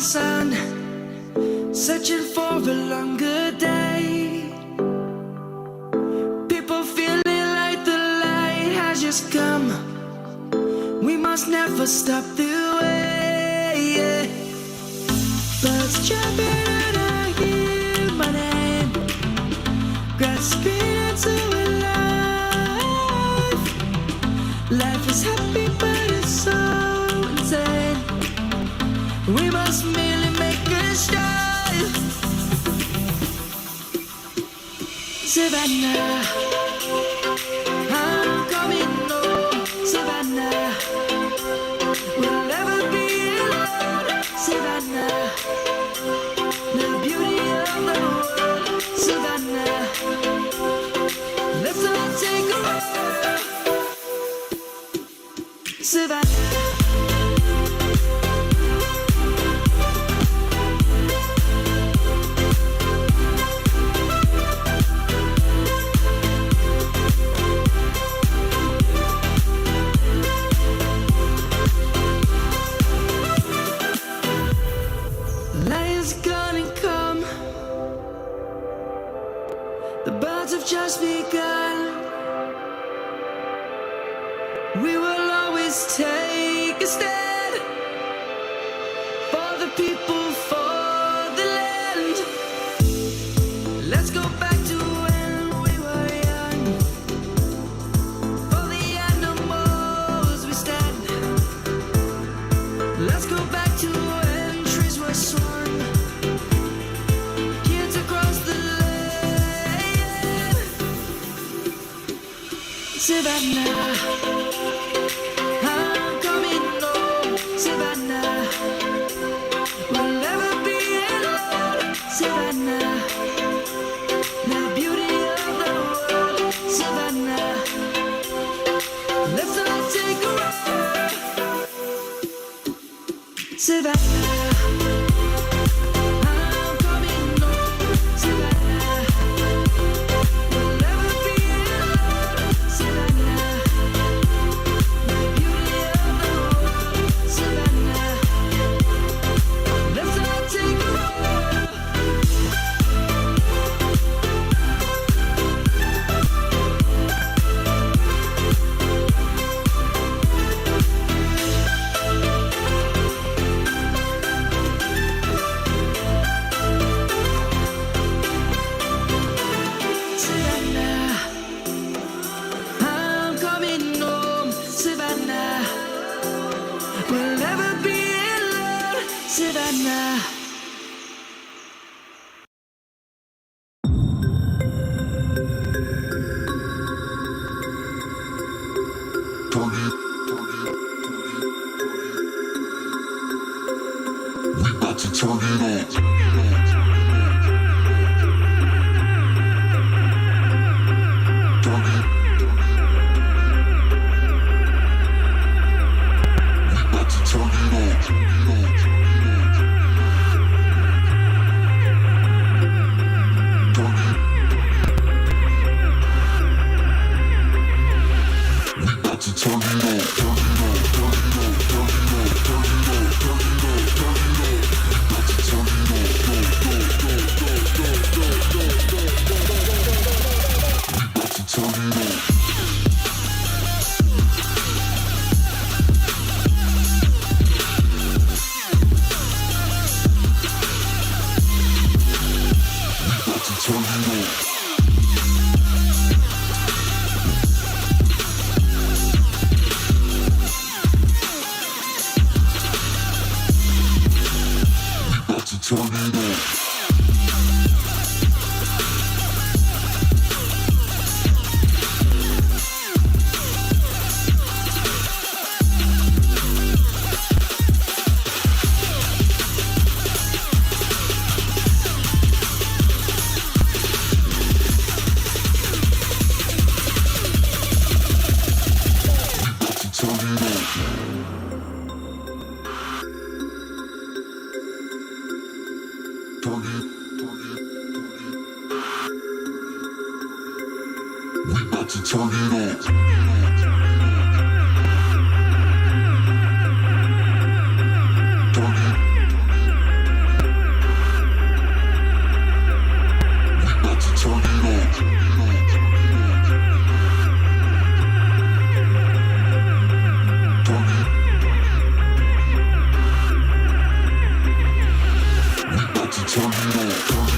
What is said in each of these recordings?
sun, searching for a longer day. People feeling like the light has just come. We must never stop the way. Birds jumping and I hear my name, grasping into a life. Life is happy but it's so insane. We must merely make a start. Savannah, I'm coming home. Savannah, we'll never be alone. Savannah, the beauty of the world. Savannah, let's all take a ride. Savannah. Lion's gonna come. The birds have just begun. We will always take a stand for the people, for the land. Let's go back to when we were young. For the animals we stand. Let's go back to when trees were swung. Kids across the land. Savannah, I'm coming home. Savannah, we'll never be alone. Savannah, the beauty of the world. Savannah, let's all take a ride. Savannah, I'm coming home. Savannah, we'll never be alone. Savannah, the beauty of the world. Savannah, let's all take a ride. Savannah, I'm coming home. Savannah, we'll never be alone. Savannah. We about to turn it on. turn it on.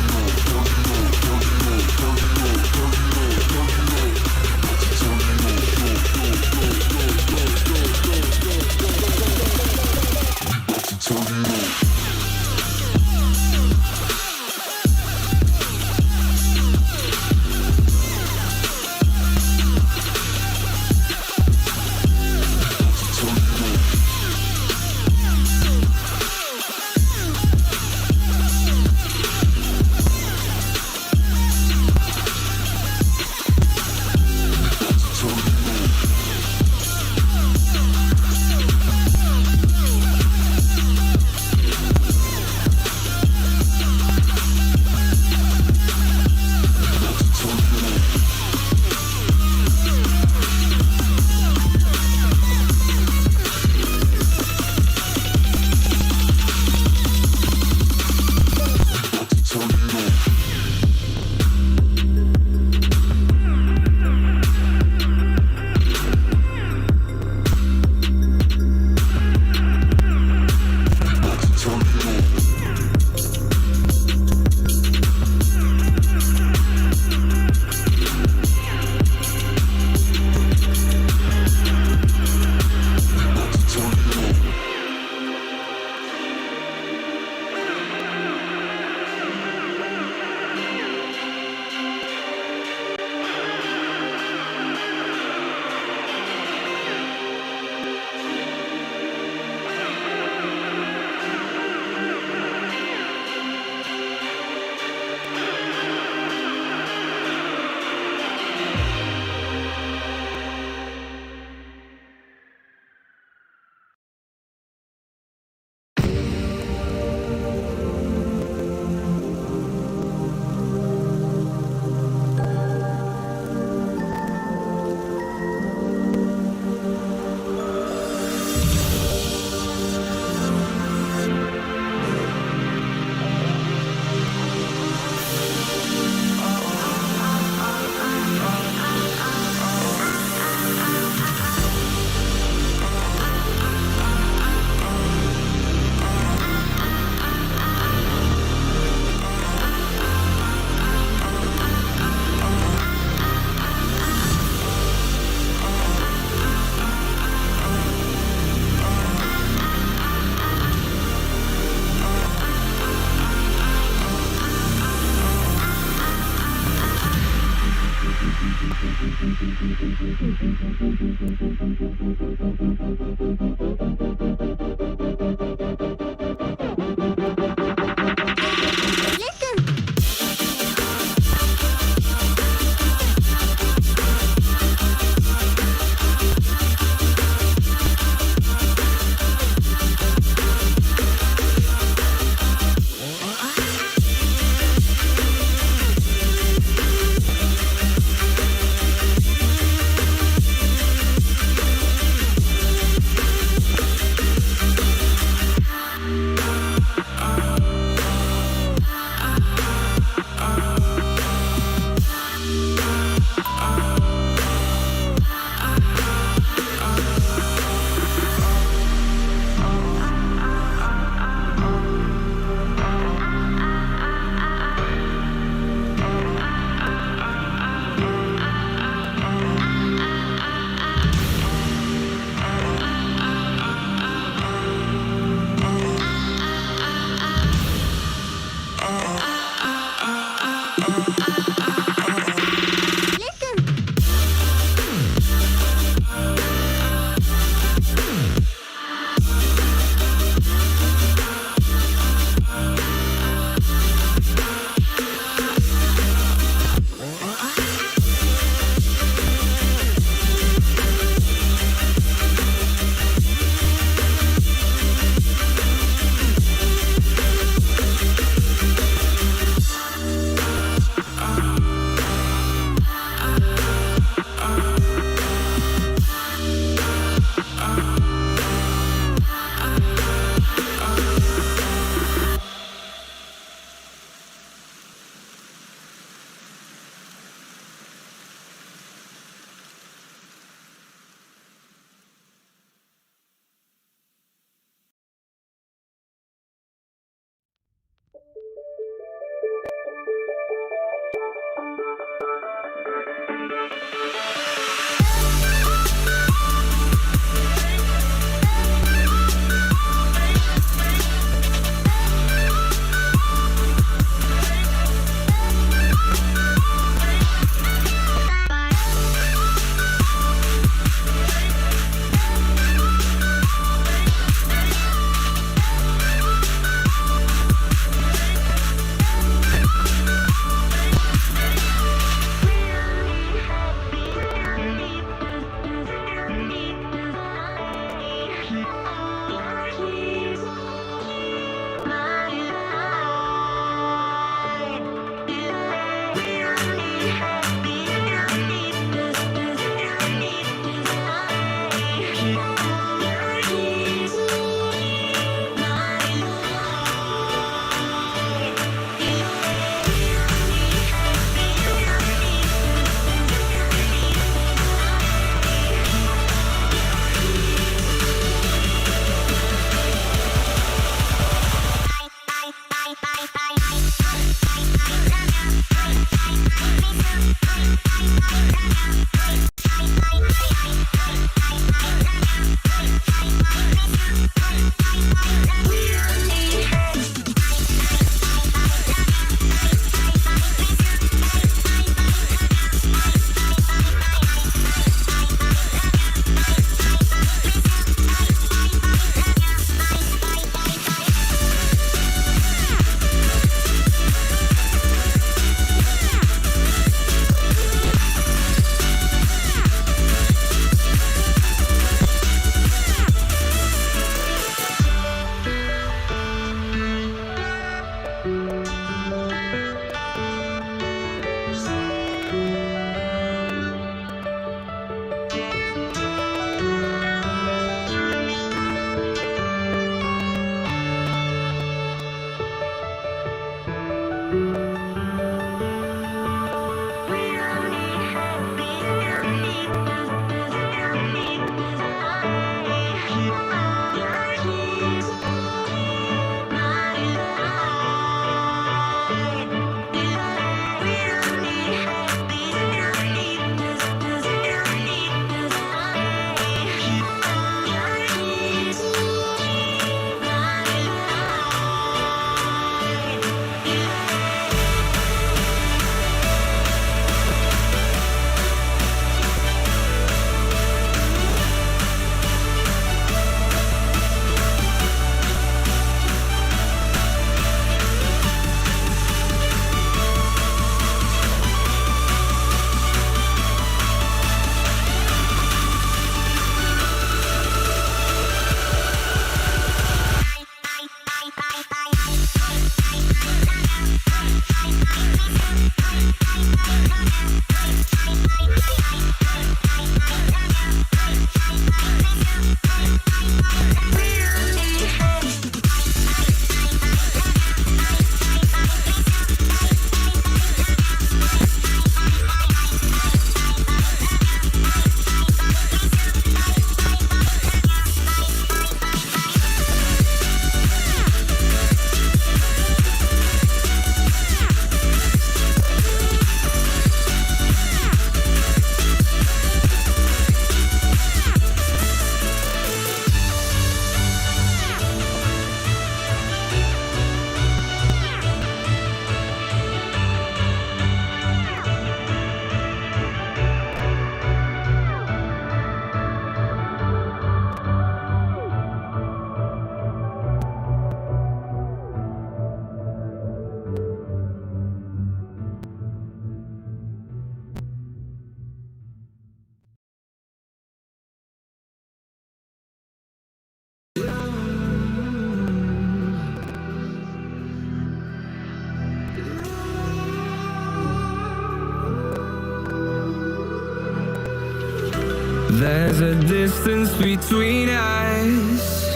There's a distance between us.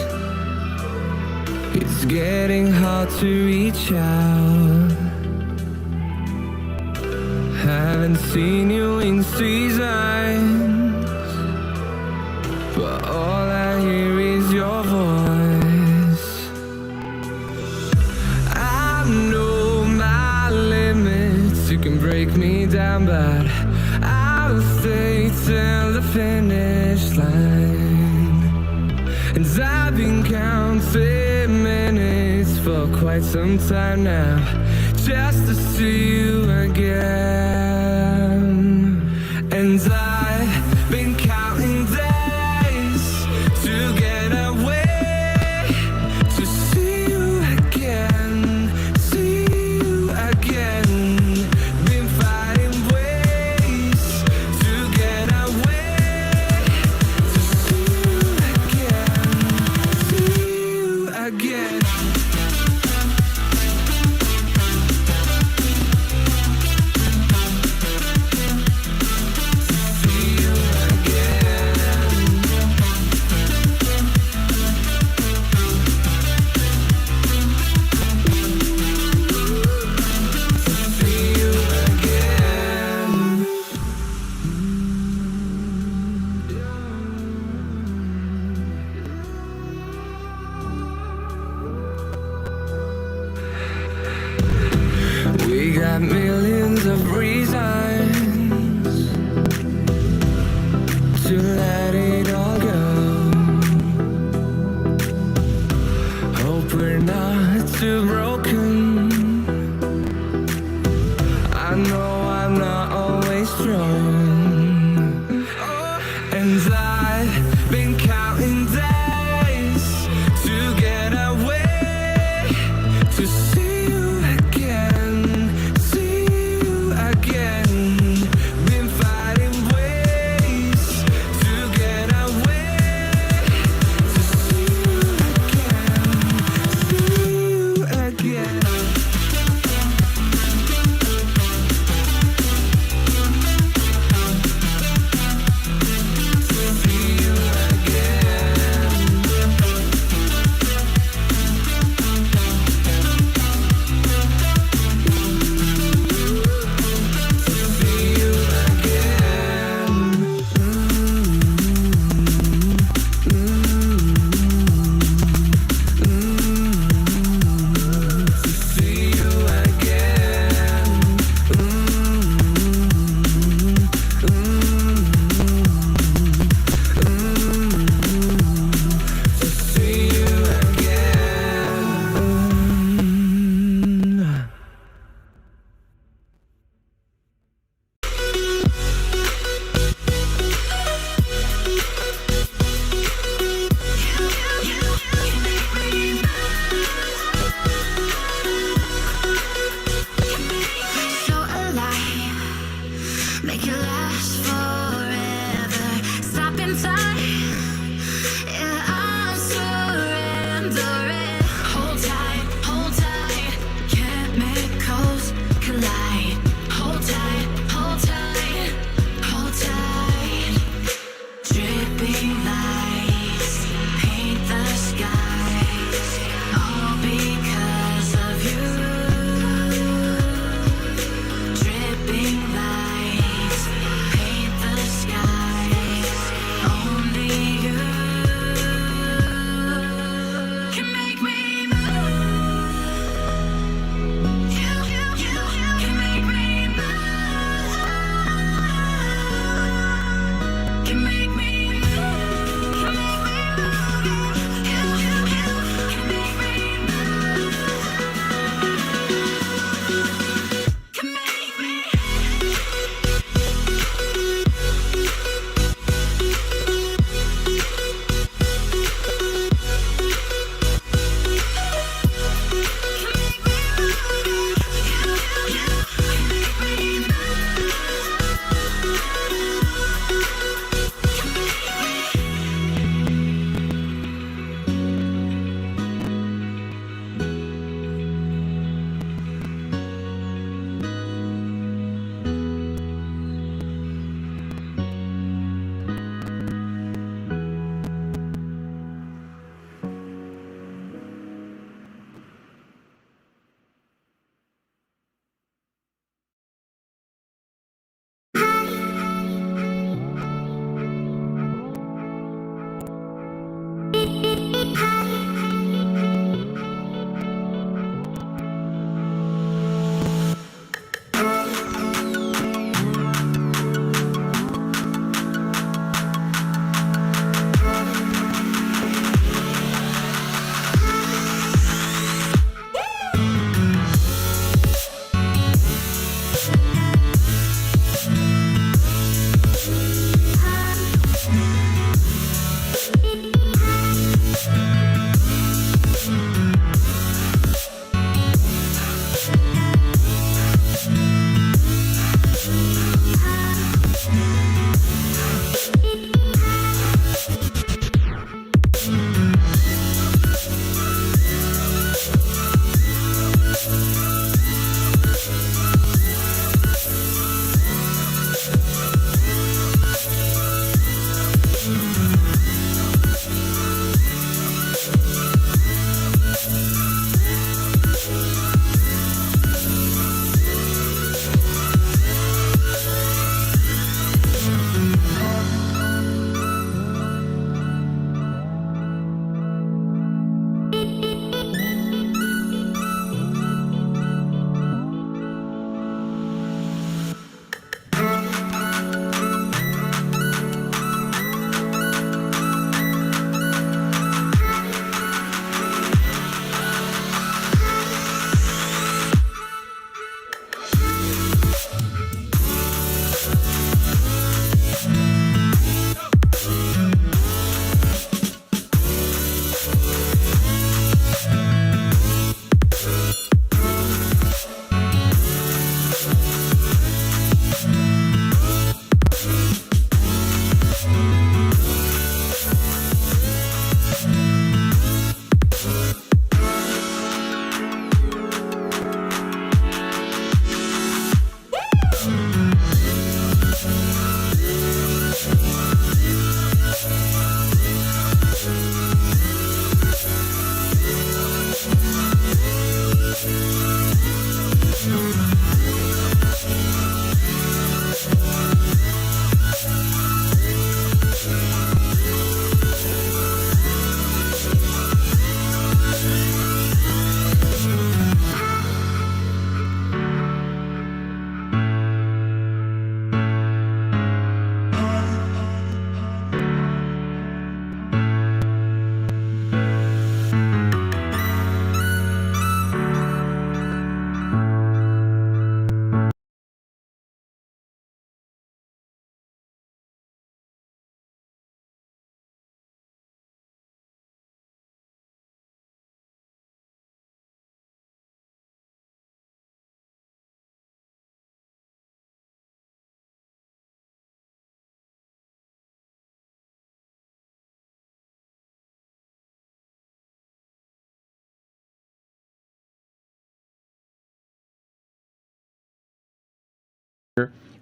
It's getting hard to reach out. Haven't seen you in seasons, but all I hear is your voice. I know my limits. You can break me down, but I'll stay till the finish line. And I've been counting minutes for quite some time now, just to see you again. And I've been counting days to get away, to see you again, see you again. Been finding ways to get away, to see you again, see you again. We got millions of reasons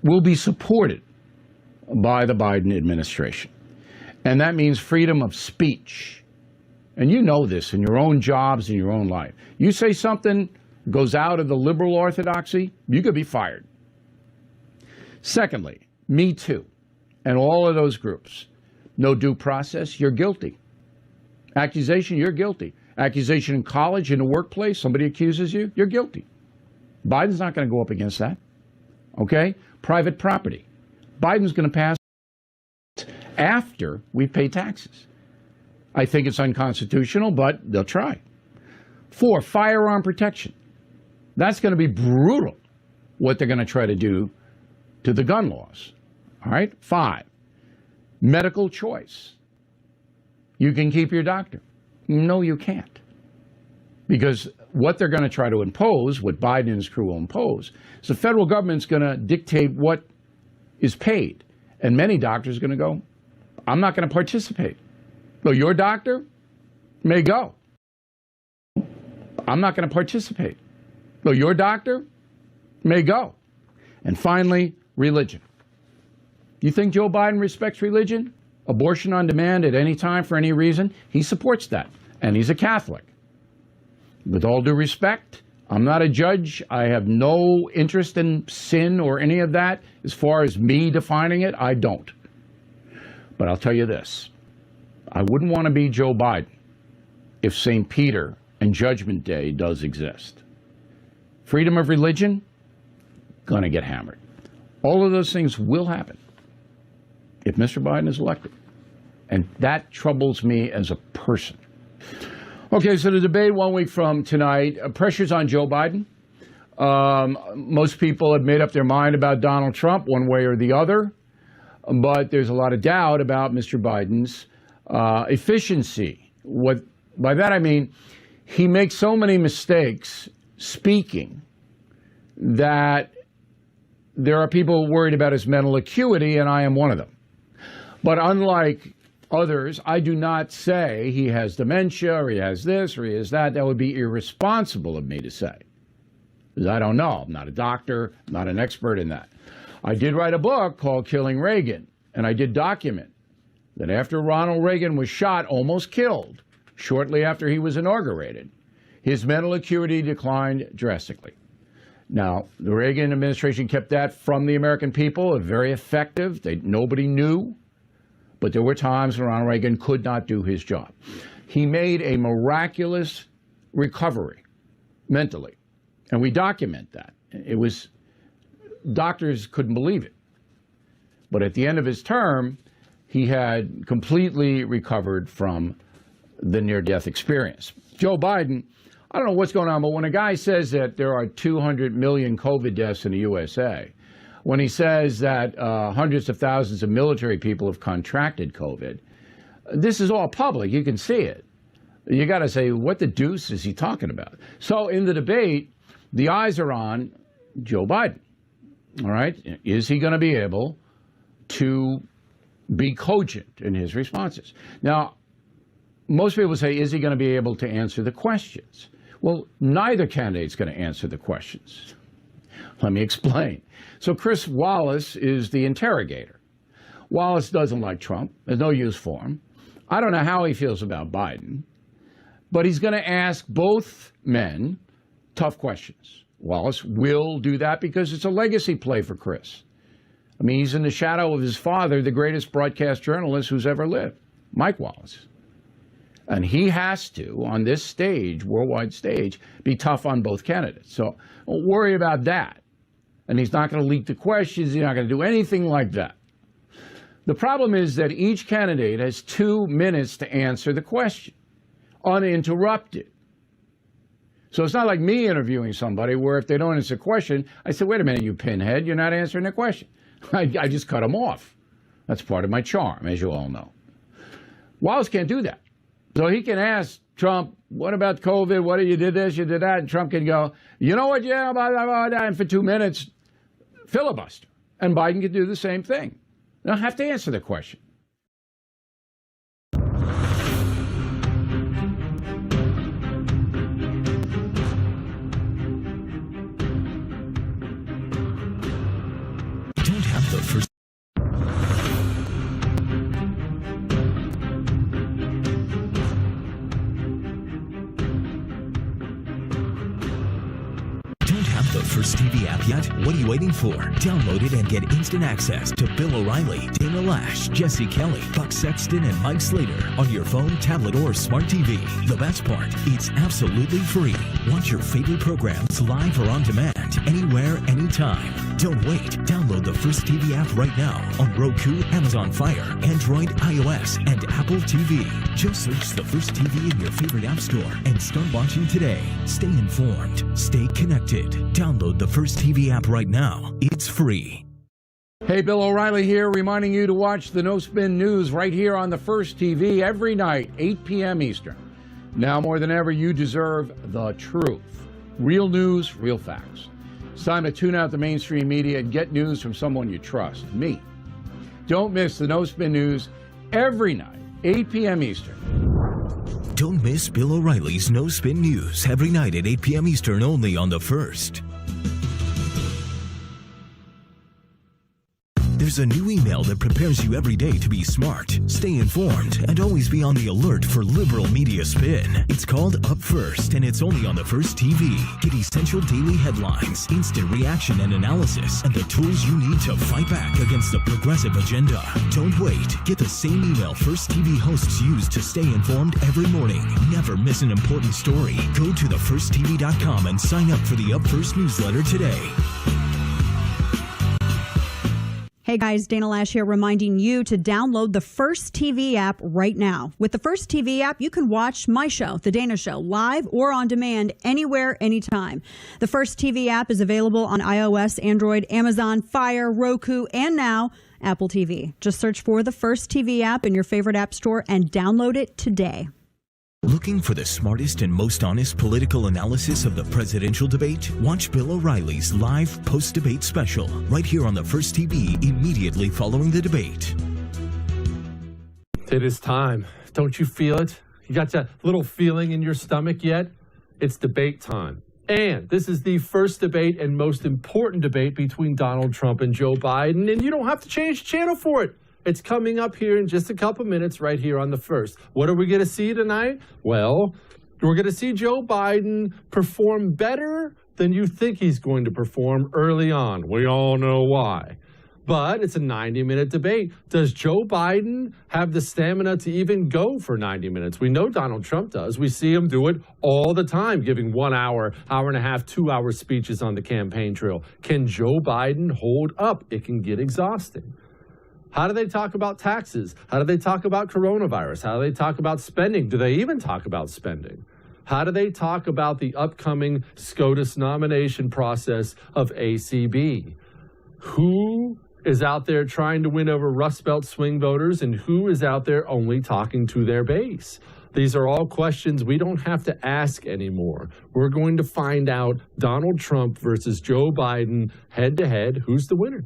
will be supported by the Biden administration. And that means freedom of speech. And you know this in your own jobs, in your own life. You say something goes out of the liberal orthodoxy, you could be fired. Secondly, Me Too and all of those groups. No due process, you're guilty. Accusation, you're guilty. Accusation in college, in the workplace, somebody accuses you, you're guilty. Biden's not going to go up against that. Okay? Private property. Biden's going to pass after we pay taxes. I think it's unconstitutional, but they'll try. 4, firearm protection. That's going to be brutal, what they're going to try to do to the gun laws. All right? 5, medical choice. You can keep your doctor. No, you can't. Because what they're going to try to impose, what Biden and his crew will impose, is the federal government's going to dictate what is paid. And many doctors are going to go, I'm not going to participate. So your doctor may go. I'm not going to participate. So your doctor may go. And finally, religion. You think Joe Biden respects religion? Abortion on demand at any time for any reason? He supports that. And he's a Catholic. With all due respect, I'm not a judge. I have no interest in sin or any of that. As far as me defining it, I don't. But I'll tell you this. I wouldn't want to be Joe Biden if St. Peter and Judgment Day does exist. Freedom of religion, gonna get hammered. All of those things will happen if Mr. Biden is elected. And that troubles me as a person. Okay, so the debate 1 week from tonight, pressure's on Joe Biden. Most people have made up their mind about Donald Trump one way or the other, but there's a lot of doubt about Mr. Biden's efficiency. By that I mean, he makes so many mistakes speaking that there are people worried about his mental acuity, and I am one of them. But unlike others, I do not say he has dementia or he has this or he has that. That would be irresponsible of me to say, because I don't know. I'm not a doctor, I'm not an expert in that. I did write a book called Killing Reagan, and I did document that after Ronald Reagan was shot, almost killed, shortly after he was inaugurated, his mental acuity declined drastically. Now, the Reagan administration kept that from the American people, very effective. Nobody knew. But there were times when Ronald Reagan could not do his job. He made a miraculous recovery mentally, and we document that. Doctors couldn't believe it. But at the end of his term, he had completely recovered from the near-death experience. Joe Biden, I don't know what's going on, but when a guy says that there are 200 million COVID deaths in the USA, when he says that hundreds of thousands of military people have contracted COVID, this is all public. You can see it. You got to say, what the deuce is he talking about? So in the debate, the eyes are on Joe Biden. All right? Is he going to be able to be cogent in his responses? Now, most people say, is he going to be able to answer the questions? Well, neither candidate's going to answer the questions. Let me explain. So Chris Wallace is the interrogator. Wallace doesn't like Trump. There's no use for him. I don't know how he feels about Biden, but he's going to ask both men tough questions. Wallace will do that because it's a legacy play for Chris. I mean, he's in the shadow of his father, the greatest broadcast journalist who's ever lived, Mike Wallace. And he has to, on this stage, worldwide stage, be tough on both candidates. So don't worry about that. And he's not going to leak the questions. He's not going to do anything like that. The problem is that each candidate has 2 minutes to answer the question, uninterrupted. So it's not like me interviewing somebody where if they don't answer a question, I say, wait a minute, you pinhead, you're not answering the question. I just cut them off. That's part of my charm, as you all know. Wallace can't do that. So he can ask Trump, what about COVID? What you did this, you did that? And Trump can go, you know what, yeah, blah, blah, blah, blah, and for 2 minutes, filibuster. And Biden can do the same thing. They don't have to answer the question. the first. The First TV app yet? What are you waiting for? Download it and get instant access to Bill O'Reilly, Dana Lash, Jesse Kelly, Buck Sexton, and Mike Slater on your phone, tablet, or smart TV. The best part, it's absolutely free. Watch your favorite programs live or on demand, anywhere, anytime. Don't wait. Download the First TV app right now on Roku, Amazon Fire, Android, iOS, and Apple TV. Just search the First TV in your favorite app store and start watching today. Stay informed. Stay connected. Download the First TV app right now. It's free. Hey, Bill O'Reilly here, reminding you to watch the No Spin News right here on the First TV every night, 8 p.m. Eastern. Now more than ever, you deserve the truth. Real news, real facts. It's time to tune out the mainstream media and get news from someone you trust, me. Don't miss the No Spin News every night, 8 p.m. Eastern. Don't miss Bill O'Reilly's No Spin News every night at 8 p.m. Eastern only on the First. There's a new email that prepares you every day to be smart, stay informed, and always be on the alert for liberal media spin. It's called Up First, and it's only on the First TV. Get essential daily headlines, instant reaction and analysis, and the tools you need to fight back against the progressive agenda. Don't wait. Get the same email First TV hosts use to stay informed every morning. Never miss an important story. Go to thefirsttv.com and sign up for the Up First newsletter today. Hey guys, Dana Lash here, reminding you to download the First TV app right now. With the First TV app, you can watch my show, The Dana Show, live or on demand, anywhere, anytime. The First TV app is available on iOS, Android, Amazon Fire, Roku, and now Apple TV. Just search for the First TV app in your favorite app store and download it today. Looking for the smartest and most honest political analysis of the presidential debate? Watch Bill O'Reilly's live post-debate special right here on the First TV immediately following the debate. It is time. Don't you feel it? You got that little feeling in your stomach yet? It's debate time. And this is the first debate and most important debate between Donald Trump and Joe Biden, and you don't have to change the channel for it. It's coming up here in just a couple minutes right here on the First. What are we going to see tonight? Well, we're going to see Joe Biden perform better than you think he's going to perform early on. We all know why. But it's a 90-minute debate. Does Joe Biden have the stamina to even go for 90 minutes? We know Donald Trump does. We see him do it all the time, giving 1 hour, hour and a half, 2 hour speeches on the campaign trail. Can Joe Biden hold up? It can get exhausting. How do they talk about taxes? How do they talk about coronavirus? How do they talk about spending? Do they even talk about spending? How do they talk about the upcoming SCOTUS nomination process of ACB? Who is out there trying to win over Rust Belt swing voters, and who is out there only talking to their base? These are all questions we don't have to ask anymore. We're going to find out Donald Trump versus Joe Biden head-to-head. Who's the winner?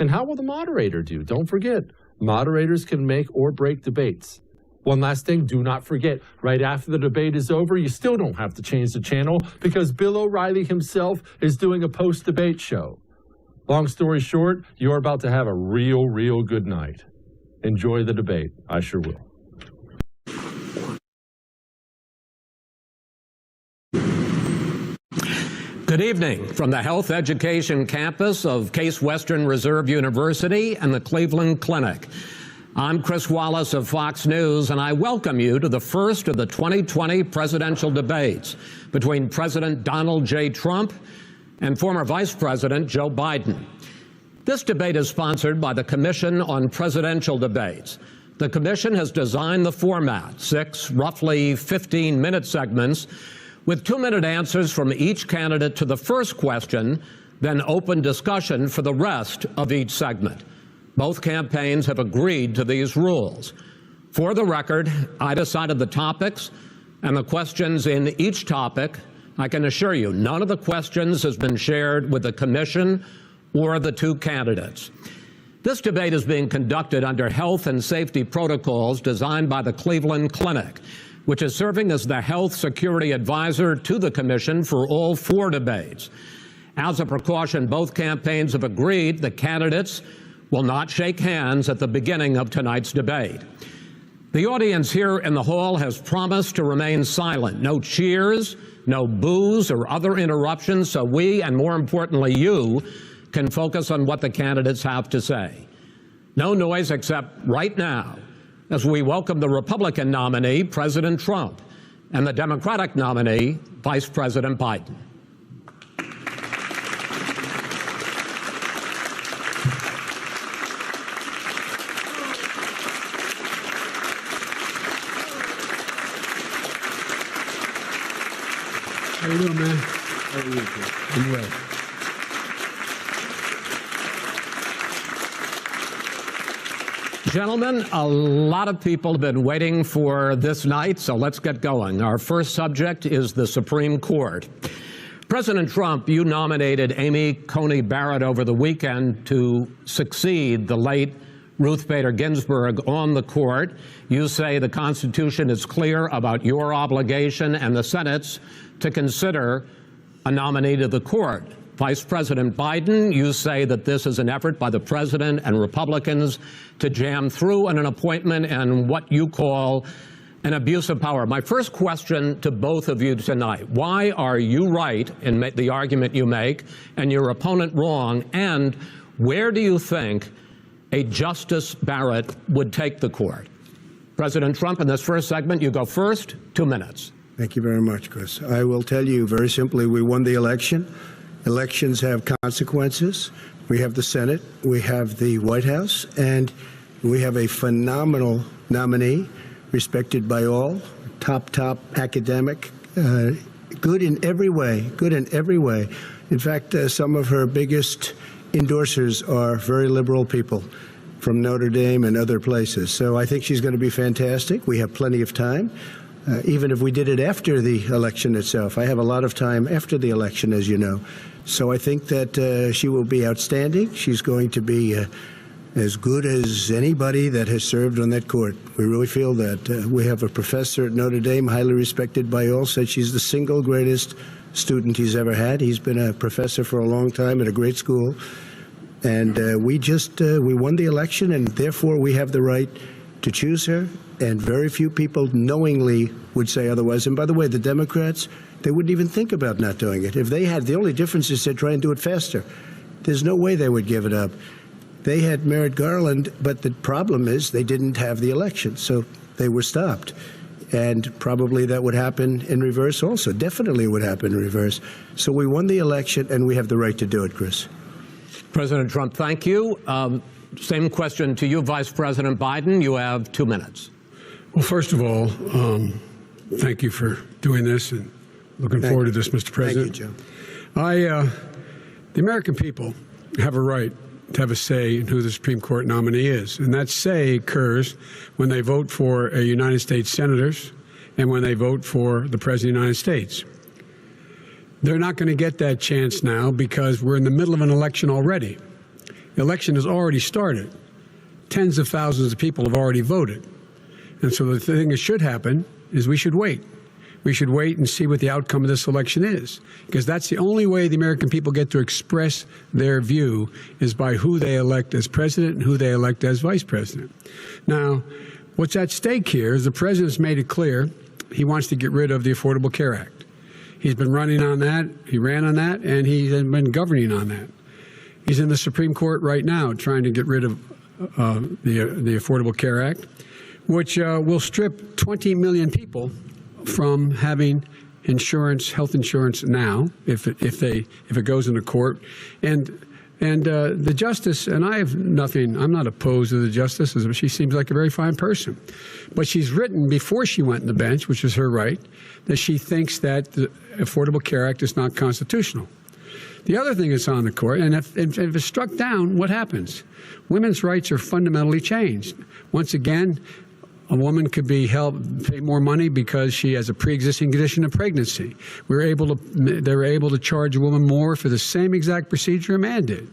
And how will the moderator do? Don't forget, moderators can make or break debates. One last thing, do not forget, right after the debate is over, you still don't have to change the channel because Bill O'Reilly himself is doing a post-debate show. Long story short, you're about to have a real good night. Enjoy the debate. I sure will. Good evening from the Health Education Campus of Case Western Reserve University and the Cleveland Clinic. I'm Chris Wallace of Fox News, and I welcome you to the first of the 2020 presidential debates between President Donald J. Trump and former Vice President Joe Biden. This debate is sponsored by the Commission on Presidential Debates. The commission has designed the format, 6 roughly 15-minute segments, with 2-minute answers from each candidate to the first question, then open discussion for the rest of each segment. Both campaigns have agreed to these rules. For the record, I decided the topics and the questions in each topic. I can assure you, none of the questions has been shared with the commission or the 2 candidates. This debate is being conducted under health and safety protocols designed by the Cleveland Clinic, which is serving as the health security advisor to the commission for all 4 debates. As a precaution, both campaigns have agreed the candidates will not shake hands at the beginning of tonight's debate. The audience here in the hall has promised to remain silent. No cheers, no boos or other interruptions, so we, and more importantly you, can focus on what the candidates have to say. No noise except right now, as we welcome the Republican nominee, President Trump, and the Democratic nominee, Vice President Biden. How you doing, man? How are you? I'm well. Gentlemen, a lot of people have been waiting for this night, so let's get going. Our first subject is the Supreme Court. President Trump, you nominated Amy Coney Barrett over the weekend to succeed the late Ruth Bader Ginsburg on the court. You say the Constitution is clear about your obligation and the Senate's to consider a nominee to the court. Vice President Biden, you say that this is an effort by the president and Republicans to jam through an appointment and what you call an abuse of power. My first question to both of you tonight, why are you right in the argument you make and your opponent wrong, and where do you think a Justice Barrett would take the court? President Trump, in this first segment, you go first, 2 minutes. Thank you very much, Chris. I will tell you very simply, we won the election. Elections have consequences. We have the Senate, we have the White House, and we have a phenomenal nominee, respected by all, top academic, good in every way, In fact, some of her biggest endorsers are very liberal people from Notre Dame and other places. So I think she's going to be fantastic. We have plenty of time. Even if we did it after the election itself. I have a lot of time after the election, as you know. So I think that she will be outstanding. She's going to be as good as anybody that has served on that court. We really feel that. We have a professor at Notre Dame, highly respected by all, said she's the single greatest student he's ever had. He's been a professor for a long time at a great school. And we won the election, and therefore we have the right to choose her. And very few people knowingly would say otherwise. And by the way, the Democrats, they wouldn't even think about not doing it. If they had, the only difference is they'd try and do it faster. There's no way they would give it up. They had Merrick Garland, but the problem is they didn't have the election, so they were stopped. And probably that would happen in reverse also. Definitely would happen in reverse. So we won the election, and we have the right to do it, Chris. President Trump, thank you. Same question to you, Vice President Biden. You have 2 minutes. Well, first of all, thank you for doing this, and looking forward to this, Mr. President. Thank you, Joe. The American people have a right to have a say in who the Supreme Court nominee is, and that say occurs when they vote for United States senators and when they vote for the President of the United States. They're not going to get that chance now because we're in the middle of an election already. The election has already started. Tens of thousands of people have already voted. And so the thing that should happen is we should wait. We should wait and see what the outcome of this election is, because that's the only way the American people get to express their view is by who they elect as president and who they elect as vice president. Now, what's at stake here is the president's made it clear he wants to get rid of the Affordable Care Act. He's been running on that, he ran on that, and he's been governing on that. He's in the Supreme Court right now trying to get rid of the Affordable Care Act, which will strip 20 million people from having insurance, health insurance now, if it goes into court, and the justice, and I have nothing. I'm not opposed to the justice. She seems like a very fine person, but she's written before she went on the bench, which is her right, that she thinks that the Affordable Care Act is not constitutional. The other thing that's on the court, and if it's struck down, what happens? Women's rights are fundamentally changed. Once again, a woman could be pay more money because she has a pre-existing condition of pregnancy. They were able to charge a woman more for the same exact procedure a man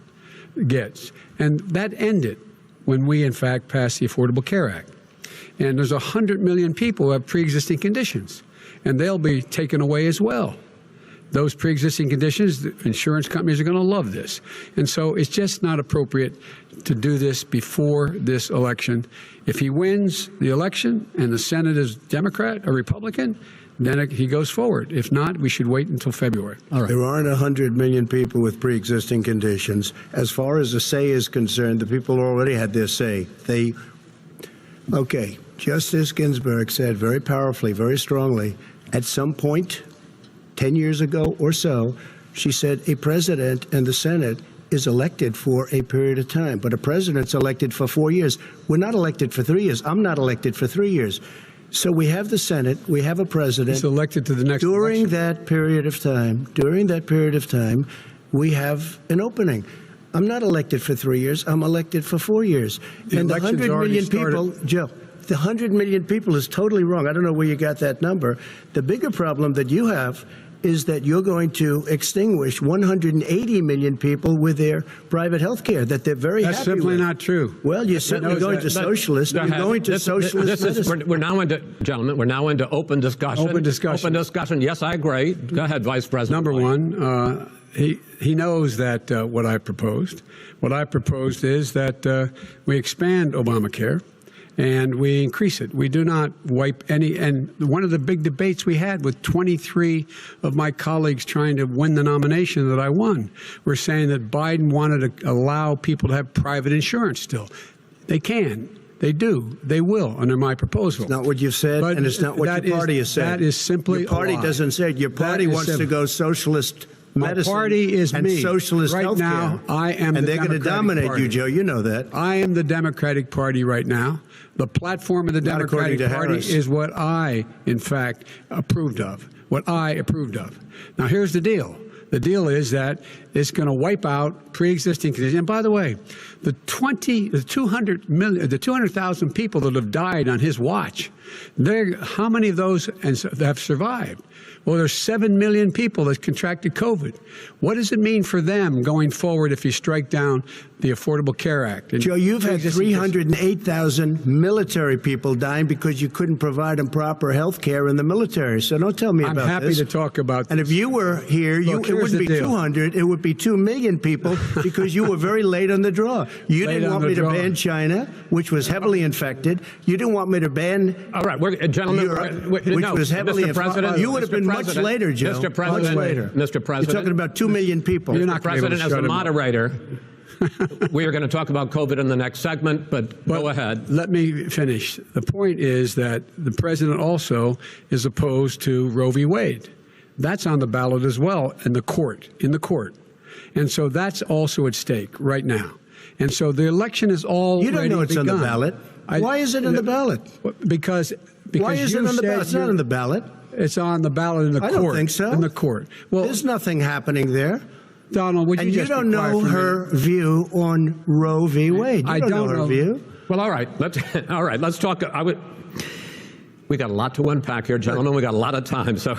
gets. And that ended when we, in fact, passed the Affordable Care Act. And there's 100 million people who have pre-existing conditions, and they'll be taken away as well. those pre-existing conditions, the insurance companies are going to love this. And so it's just not appropriate to do this before this election. If he wins the election and the Senate is Democrat or Republican, then he goes forward. If not, we should wait until February. All right. There aren't 100 million people with pre-existing conditions. As far as the say is concerned, the people already had their say. Okay, Justice Ginsburg said very powerfully, very strongly, at some point, 10 years ago or so, she said a president and the Senate is elected for a period of time, but a president's elected for 4 years. We're not elected for 3 years. I'm not elected for 3 years. So we have the Senate, we have a president. He's elected to the next during election. that period of time, we have an opening. I'm not elected for 3 years. I'm elected for 4 years. And the 100 million people, Joe, the 100 million people is totally wrong. I don't know where you got that number. The bigger problem that you have is that you're going to extinguish 180 million people with their private health care that they're very That's happy simply with. not true. Well, you're certainly going to socialist. You're going to socialist medicine. We're now into, gentlemen, we're now into open discussion. Open discussion. Open discussion. Yes, I agree. Go ahead, Vice President. Number one, he knows that what I proposed. What I proposed is that we expand Obamacare and we increase it. We do not wipe any. And one of the big debates we had with 23 of my colleagues trying to win the nomination that I won were saying that Biden wanted to allow people to have private insurance still. They can. They do. They will under my proposal. It's not what you've said, But and it's not what your party has said. That is simply your party a lie. doesn't say it. Your party wants to go socialist medicine. My party is and me. socialist right healthcare. now. I am, and the they're going to Democratic dominate Party. you, Joe. You know that. I am the Democratic Party right now. The platform of the Not according Democratic to Party Harris. is what I, in fact, approved of. What I approved of. Now, here's the deal. The deal is that it's going to wipe out pre-existing conditions. And by the way, the 200,000 people that have died on his watch, how many of those have survived? Well, there's 7 million people that contracted COVID. What does it mean for them going forward if you strike down the Affordable Care Act? And Joe, you've had 308,000 military people dying because you couldn't provide them proper health care in the military. So don't tell me I'm about happy this. to talk about And this. if you were here, Look, it here's wouldn't the be deal. 200, it would be 2 million people because you were very late on the draw. You Late didn't on want the me to draw. ban China, which was heavily infected. You didn't want me to ban All right, gentlemen, Europe, which was heavily Mr. President, You would have Mr. been much President, later, Joe. Mr. President, much later. Mr. President, You're talking about 2 million people. You're not gonna be able to President, as shut the him up. moderator, we are going to talk about COVID in the next segment, but go ahead. Let me finish. The point is that the president also is opposed to Roe v. Wade. That's on the ballot as well in the court. And so that's also at stake right now. And so the election is already You don't know it's on the begun. ballot. Why is it on the ballot? Because Why is you it on the said ballot? It's not on the ballot. It's on the ballot in the I court. don't think so. In the court. Well, There's nothing happening there. Donald, would And you you just don't be quiet know for a minute? her view on Roe v. Wade. You I don't don't know her know. view. Well, all right. Let's talk. We got a lot to unpack here, gentlemen. We got a lot of time. So,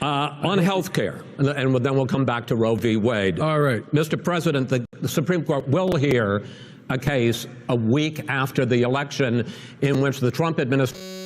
on health care, and then we'll come back to Roe v. Wade. All right. Mr. President, the Supreme Court will hear a case a week after the election in which the Trump administration